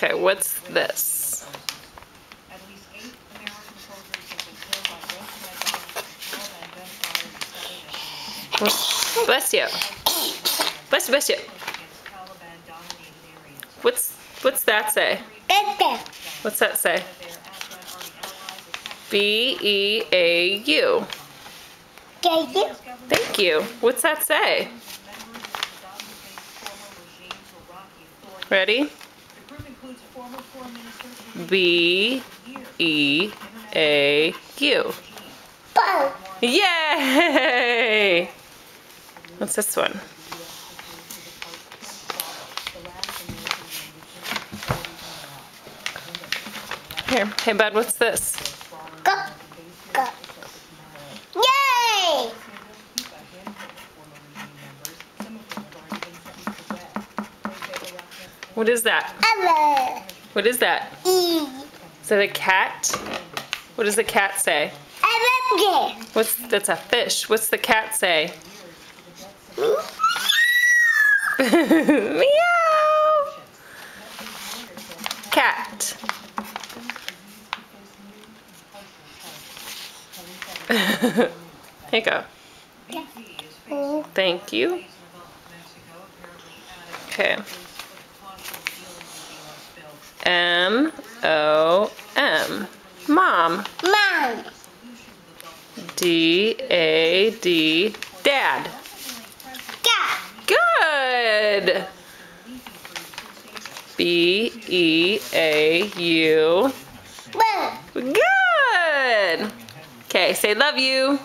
Okay, what's this? Bless you. Bless you, bless you. What's that say? What's that say? B-E-A-U. Thank you. What's that say? Ready? B-E-A-U. Yay! What's this one? Here, hey bud, what's this? Yay! What is that? What is that? Is that a cat? What does the cat say? That's a fish. What's the cat say? Meow! Cat. Here you go. Thank you. Okay. M-O-M. Mom. Mom. D-A-D. Dad. Good. B-E-A-U. Good. Okay, say love you.